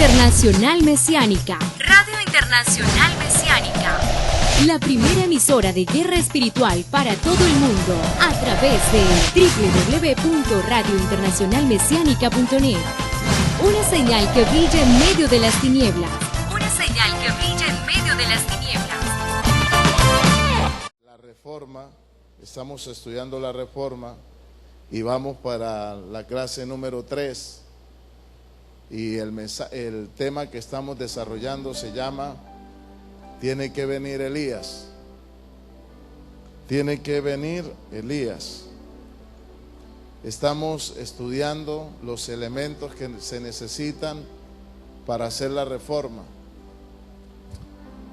Internacional Mesiánica. Radio Internacional Mesiánica. La primera emisora de guerra espiritual para todo el mundo a través de www.radiointernacionalmesianica.net. Una señal que brilla en medio de las tinieblas. Una señal que brilla en medio de las tinieblas. La Reforma, estamos estudiando la Reforma y vamos para la clase número 3. Y el tema que estamos desarrollando se llama Tiene que venir Elías. Tiene que venir Elías. Estamos estudiando los elementos que se necesitan para hacer la reforma.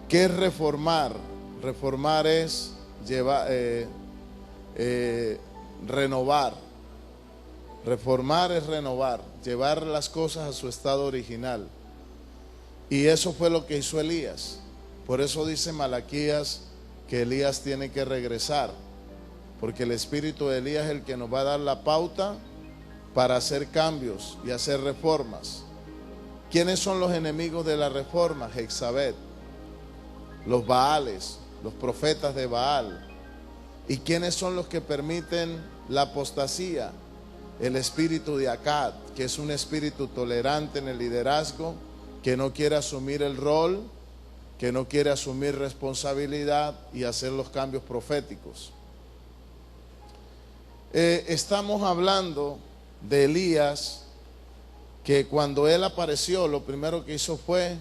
¿Qué es reformar? Reformar es renovar. Reformar es renovar, llevar las cosas a su estado original. Y eso fue lo que hizo Elías. Por eso dice Malaquías que Elías tiene que regresar, porque el espíritu de Elías es el que nos va a dar la pauta para hacer cambios y hacer reformas. ¿Quiénes son los enemigos de la reforma? Jezabel, los Baales, los profetas de Baal. ¿Y quiénes son los que permiten la apostasía? El espíritu de Acad, que es un espíritu tolerante en el liderazgo, que no quiere asumir el rol, que no quiere asumir responsabilidad y hacer los cambios proféticos. Estamos hablando de Elías, que cuando él apareció, lo primero que hizo fue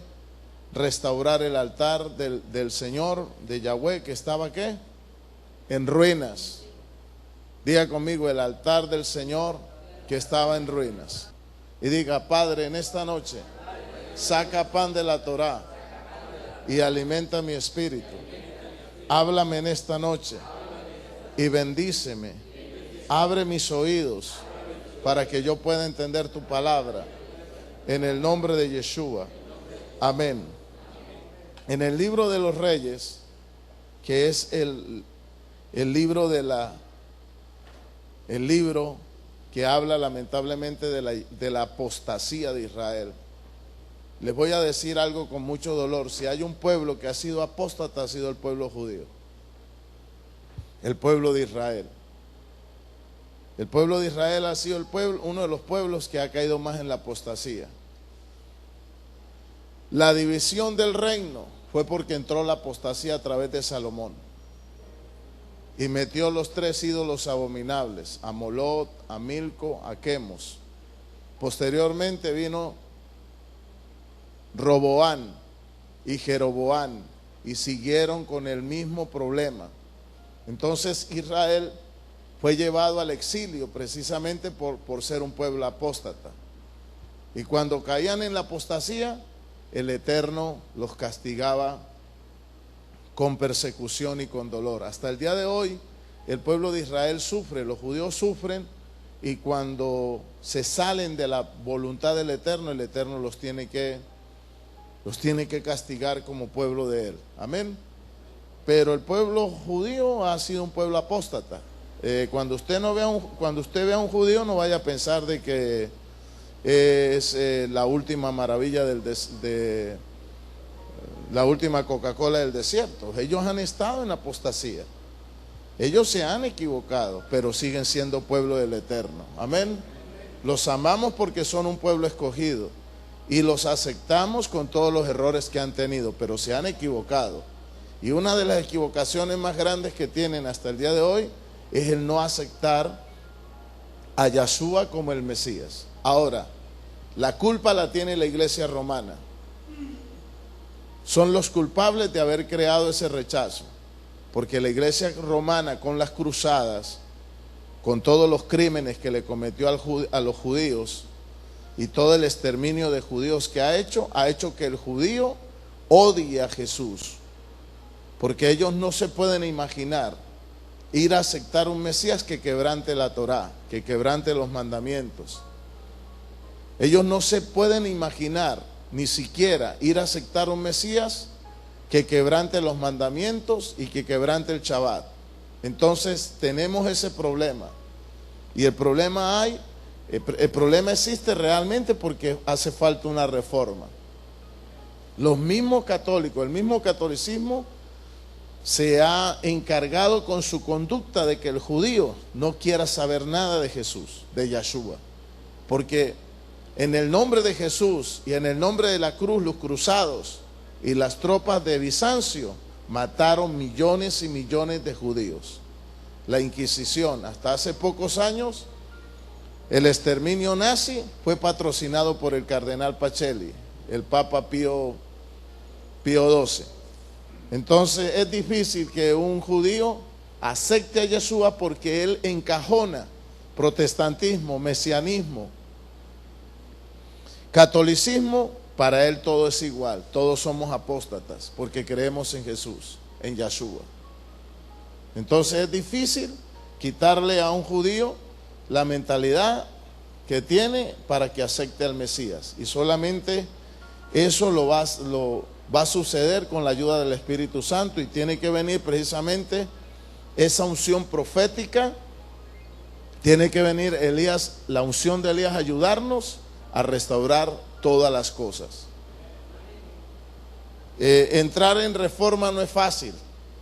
restaurar el altar del Señor, de Yahweh, que estaba ¿qué? En ruinas. Diga conmigo, el altar del Señor que estaba en ruinas. Y diga, Padre, en esta noche saca pan de la Torá y alimenta mi espíritu. Háblame en esta noche y bendíceme. Abre mis oídos para que yo pueda entender tu palabra. En el nombre de Yeshua. Amén. En el libro de los Reyes, que es el libro el libro que habla lamentablemente de la apostasía de Israel. Les voy a decir algo con mucho dolor. Si hay un pueblo que ha sido apóstata, ha sido el pueblo judío, el pueblo de Israel. El pueblo de Israel ha sido uno de los pueblos que ha caído más en la apostasía. La división del reino fue porque entró la apostasía a través de Salomón y metió los 3 ídolos abominables, a Molot, a Milco, a Quemos. Posteriormente vino Roboán y Jeroboán y siguieron con el mismo problema. Entonces Israel fue llevado al exilio precisamente por ser un pueblo apóstata. Y cuando caían en la apostasía, el Eterno los castigaba con persecución y con dolor. Hasta el día de hoy el pueblo de Israel sufre, los judíos sufren, y cuando se salen de la voluntad del Eterno, el Eterno los tiene que castigar como pueblo de él. Amén. Pero el pueblo judío ha sido un pueblo apóstata. Cuando usted vea a un judío, no vaya a pensar de que es la última maravilla la última Coca-Cola del desierto. Ellos han estado en apostasía. Ellos se han equivocado, pero siguen siendo pueblo del Eterno. Amén. Los amamos porque son un pueblo escogido y los aceptamos con todos los errores que han tenido, pero se han equivocado. Y una de las equivocaciones más grandes que tienen hasta el día de hoy es el no aceptar a Yahshua como el Mesías. Ahora, la culpa la tiene la iglesia romana. Son los culpables de haber creado ese rechazo, porque la iglesia romana, con las cruzadas, con todos los crímenes que le cometió a los judíos y todo el exterminio de judíos que ha hecho que el judío odie a Jesús, porque ellos no se pueden imaginar ir a aceptar un Mesías que quebrante la Torá, que quebrante los mandamientos. Ellos no se pueden imaginar ni siquiera ir a aceptar un Mesías que quebrante los mandamientos y que quebrante el Shabbat. Entonces tenemos ese problema. Y el problema existe realmente porque hace falta una reforma. Los mismos católicos, el mismo catolicismo se ha encargado con su conducta de que el judío no quiera saber nada de Jesús, de Yahshua. Porque en el nombre de Jesús y en el nombre de la cruz, los cruzados y las tropas de Bizancio mataron millones y millones de judíos. La Inquisición, hasta hace pocos años, el exterminio nazi fue patrocinado por el cardenal Pacelli, el Papa Pío XII. Entonces es difícil que un judío acepte a Yeshua porque él encajona protestantismo, mesianismo, catolicismo. Para él todo es igual, todos somos apóstatas porque creemos en Jesús, en Yeshua. Entonces es difícil quitarle a un judío la mentalidad que tiene para que acepte al Mesías. Y solamente eso lo va a suceder con la ayuda del Espíritu Santo, y tiene que venir precisamente esa unción profética. Tiene que venir Elías, la unción de Elías, a ayudarnos a restaurar todas las cosas. Entrar en reforma no es fácil.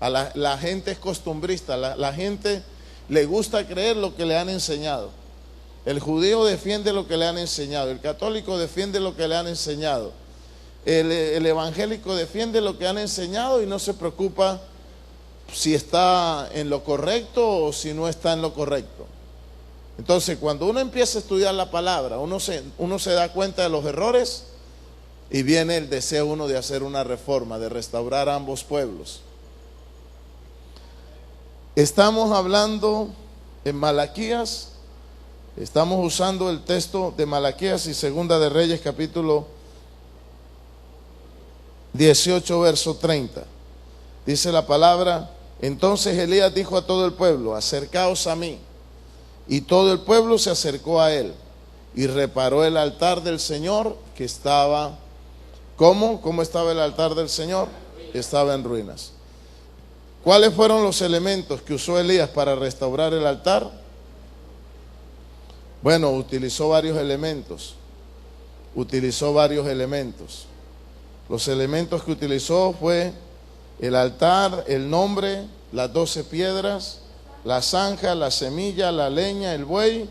La gente es costumbrista, la gente le gusta creer lo que le han enseñado. El judío defiende lo que le han enseñado, el católico defiende lo que le han enseñado, el evangélico defiende lo que han enseñado y no se preocupa si está en lo correcto o si no está en lo correcto. Entonces, cuando uno empieza a estudiar la palabra, uno se da cuenta de los errores y viene el deseo uno de hacer una reforma, de restaurar a ambos pueblos. Estamos hablando en Malaquías, estamos usando el texto de Malaquías y Segunda de Reyes, capítulo 18, verso 30. Dice la palabra: entonces Elías dijo a todo el pueblo: acercaos a mí. Y todo el pueblo se acercó a él y reparó el altar del Señor que estaba, ¿cómo estaba el altar del Señor? Estaba en ruinas. ¿Cuáles fueron los elementos que usó Elías para restaurar el altar? Bueno, utilizó varios elementos. Los elementos que utilizó fue el altar, el nombre, las 12 piedras, la zanja, la semilla, la leña, el buey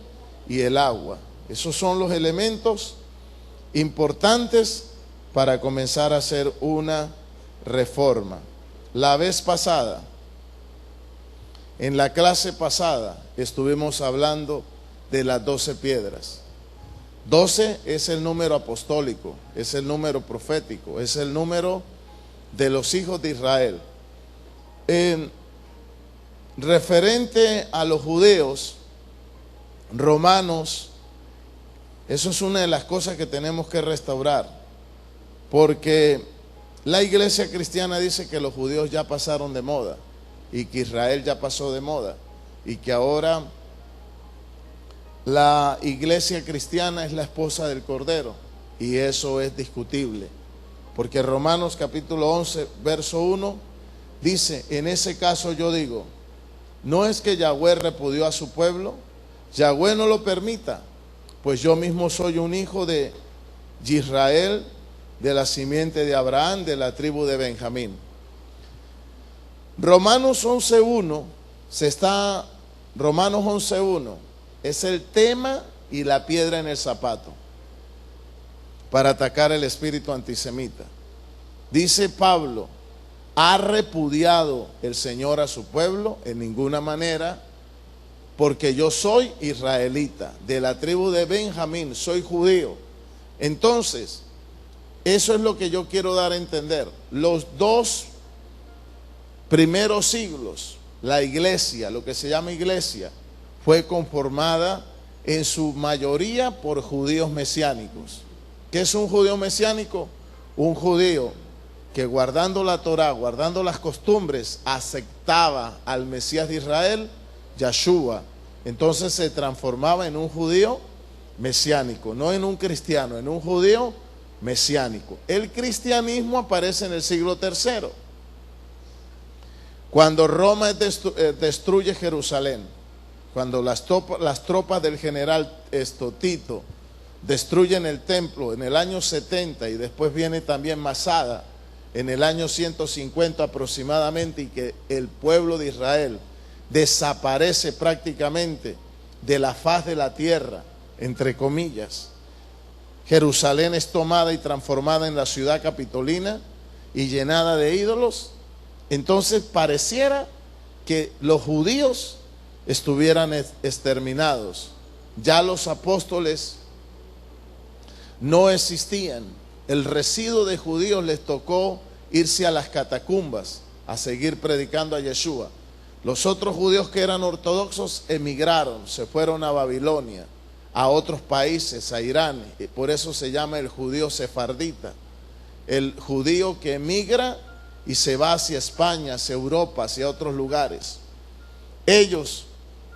y el agua. Esos son los elementos importantes para comenzar a hacer una reforma. La vez pasada, en la clase pasada, estuvimos hablando de las 12 piedras. 12 es el número apostólico, es el número profético, es el número de los hijos de Israel. Referente a los judíos, romanos, eso es una de las cosas que tenemos que restaurar, porque la iglesia cristiana dice que los judíos ya pasaron de moda y que Israel ya pasó de moda y que ahora la iglesia cristiana es la esposa del Cordero, y eso es discutible, porque Romanos capítulo 11 verso 1 dice: en ese caso yo digo, no es que Yahweh repudió a su pueblo, Yahweh no lo permita, pues yo mismo soy un hijo de Israel, de la simiente de Abraham, de la tribu de Benjamín. Romanos 11.1 es el tema y la piedra en el zapato para atacar el espíritu antisemita. Dice Pablo: ¿ha repudiado el Señor a su pueblo? En ninguna manera, porque yo soy israelita, de la tribu de Benjamín, soy judío. Entonces, eso es lo que yo quiero dar a entender. Los 2 primeros siglos, la iglesia, lo que se llama iglesia, fue conformada en su mayoría por judíos mesiánicos. ¿Qué es un judío mesiánico? Un judío que, guardando la Torá, guardando las costumbres, aceptaba al Mesías de Israel, Yahshua. Entonces se transformaba en un judío mesiánico, no en un cristiano, en un judío mesiánico. El cristianismo aparece en el siglo III, cuando Roma destruye Jerusalén, cuando las tropas del general Tito destruyen el templo en el año 70 y después viene también Masada en el año 150 aproximadamente, y que el pueblo de Israel desaparece prácticamente de la faz de la tierra, entre comillas. Jerusalén es tomada y transformada en la ciudad capitolina y llenada de ídolos. Entonces pareciera que los judíos estuvieran exterminados. Ya los apóstoles no existían. El residuo de judíos les tocó irse a las catacumbas a seguir predicando a Yeshua. Los otros judíos que eran ortodoxos emigraron, se fueron a Babilonia, a otros países, a Irán. Y por eso se llama el judío sefardita, el judío que emigra y se va hacia España, hacia Europa, hacia otros lugares. Ellos,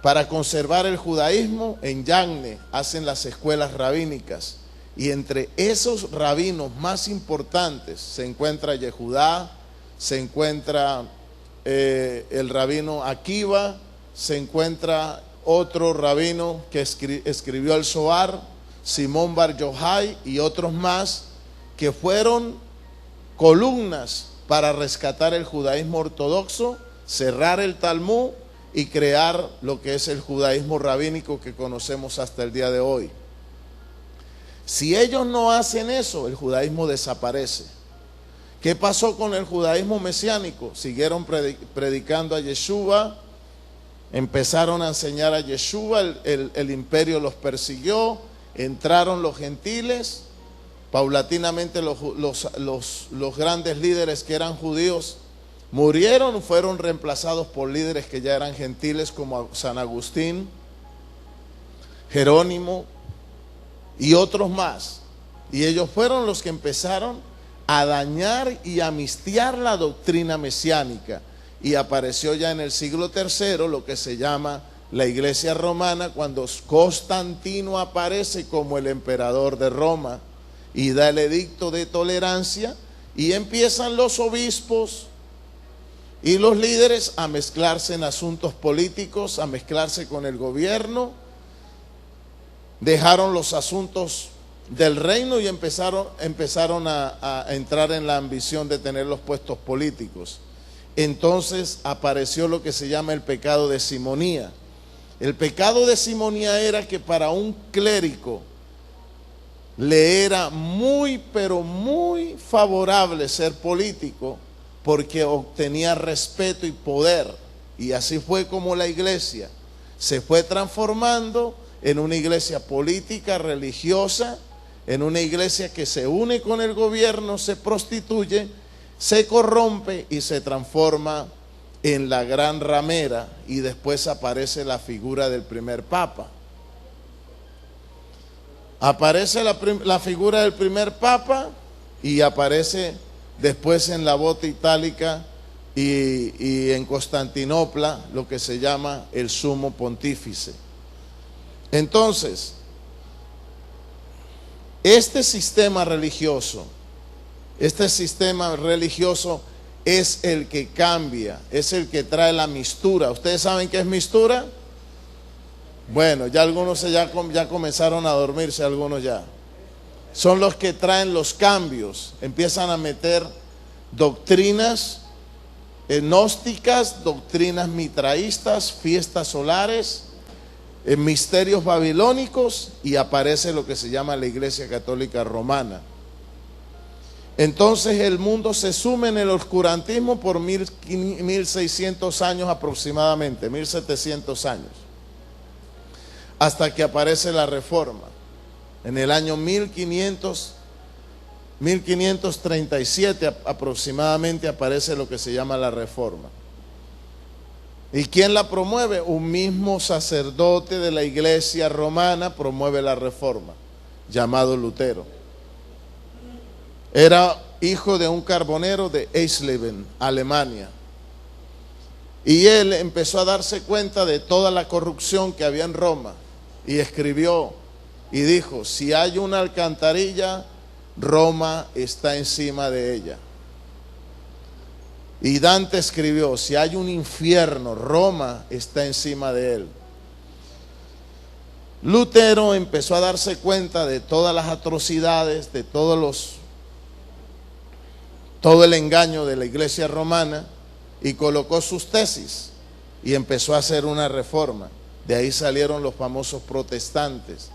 para conservar el judaísmo, en Yavne hacen las escuelas rabínicas, y entre esos rabinos más importantes se encuentra Yehudá, se encuentra el rabino Akiva, se encuentra otro rabino que escribió el Zohar, Simón Bar Yochai, y otros más que fueron columnas para rescatar el judaísmo ortodoxo, cerrar el Talmud y crear lo que es el judaísmo rabínico que conocemos hasta el día de hoy. Si ellos no hacen eso, el judaísmo desaparece. ¿Qué pasó con el judaísmo mesiánico? Siguieron predicando a Yeshua, empezaron a enseñar a Yeshua, el imperio los persiguió, entraron los gentiles, paulatinamente los grandes líderes que eran judíos murieron, fueron reemplazados por líderes que ya eran gentiles como San Agustín, Jerónimo y otros más. Y ellos fueron los que empezaron a dañar y a mistiar la doctrina mesiánica. Y apareció ya en el siglo III lo que se llama la Iglesia Romana, cuando Constantino aparece como el emperador de Roma y da el edicto de tolerancia, y empiezan los obispos y los líderes a mezclarse en asuntos políticos, a mezclarse con el gobierno. Dejaron los asuntos del reino y empezaron a entrar en la ambición de tener los puestos políticos. Entonces apareció lo que se llama el pecado de simonía. El pecado de simonía era que para un clérigo le era muy, pero muy favorable ser político, porque obtenía respeto y poder. Y así fue como la iglesia se fue transformando en una iglesia política, religiosa, en una iglesia que se une con el gobierno, se prostituye, se corrompe y se transforma en la gran ramera. Y después aparece la figura del primer papa. Aparece la figura del primer papa y aparece después en la bota itálica y en Constantinopla lo que se llama el sumo pontífice. Entonces, este sistema religioso es el que cambia, es el que trae la mistura. ¿Ustedes saben qué es mistura? Bueno, ya algunos ya comenzaron a dormirse, algunos ya. Son los que traen los cambios, empiezan a meter doctrinas gnósticas, doctrinas mitraístas, fiestas solares, misterios babilónicos, y aparece lo que se llama la Iglesia Católica Romana. Entonces el mundo se sume en el oscurantismo por 1600 años aproximadamente, 1700 años, hasta que aparece la Reforma. En el año 1537 aproximadamente aparece lo que se llama la Reforma. ¿Y quién la promueve? Un mismo sacerdote de la Iglesia Romana promueve la Reforma, llamado Lutero. Era hijo de un carbonero de Eisleben, Alemania. Y él empezó a darse cuenta de toda la corrupción que había en Roma y escribió y dijo: si hay una alcantarilla, Roma está encima de ella. Y Dante escribió: si hay un infierno, Roma está encima de él. Lutero empezó a darse cuenta de todas las atrocidades, de todo el engaño de la iglesia romana, y colocó sus tesis y empezó a hacer una reforma. De ahí salieron los famosos protestantes.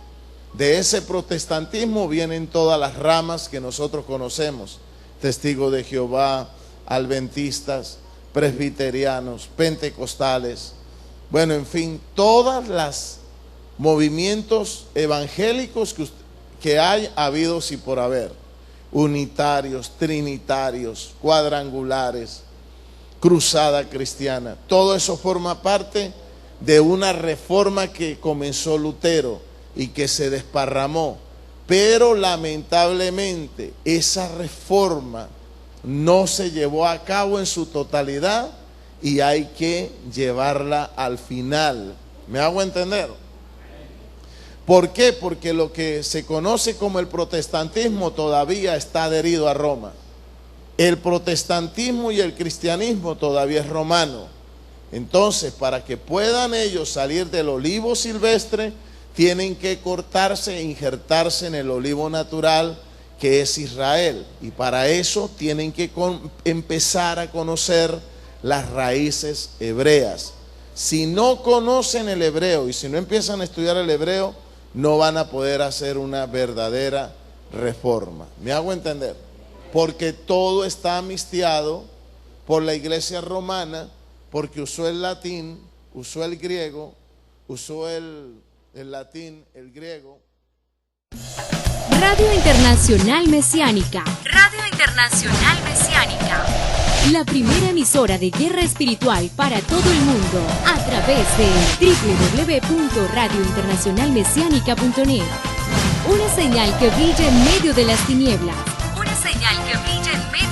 De ese protestantismo vienen todas las ramas que nosotros conocemos: testigos de Jehová, adventistas, presbiterianos, pentecostales, bueno, en fin, todas las movimientos evangélicos que hay habidos y por haber: unitarios, trinitarios, cuadrangulares, cruzada cristiana. Todo eso forma parte de una reforma que comenzó Lutero y que se desparramó, pero lamentablemente esa reforma no se llevó a cabo en su totalidad y hay que llevarla al final. ¿Me hago entender? ¿Por qué? Porque lo que se conoce como el protestantismo todavía está adherido a Roma. El protestantismo y el cristianismo todavía es romano. Entonces, para que puedan ellos salir del olivo silvestre, tienen que cortarse e injertarse en el olivo natural, que es Israel. Y para eso tienen que empezar a conocer las raíces hebreas. Si no conocen el hebreo y si no empiezan a estudiar el hebreo, no van a poder hacer una verdadera reforma. ¿Me hago entender? Porque todo está amistiado por la iglesia romana, porque usó el latín, usó el griego, usó el latín, el griego. Radio Internacional Mesiánica. Radio Internacional Mesiánica. La primera emisora de guerra espiritual para todo el mundo a través de www.radiointernacionalmesianica.net. Una señal que brilla en medio de las tinieblas. Una señal que brilla en medio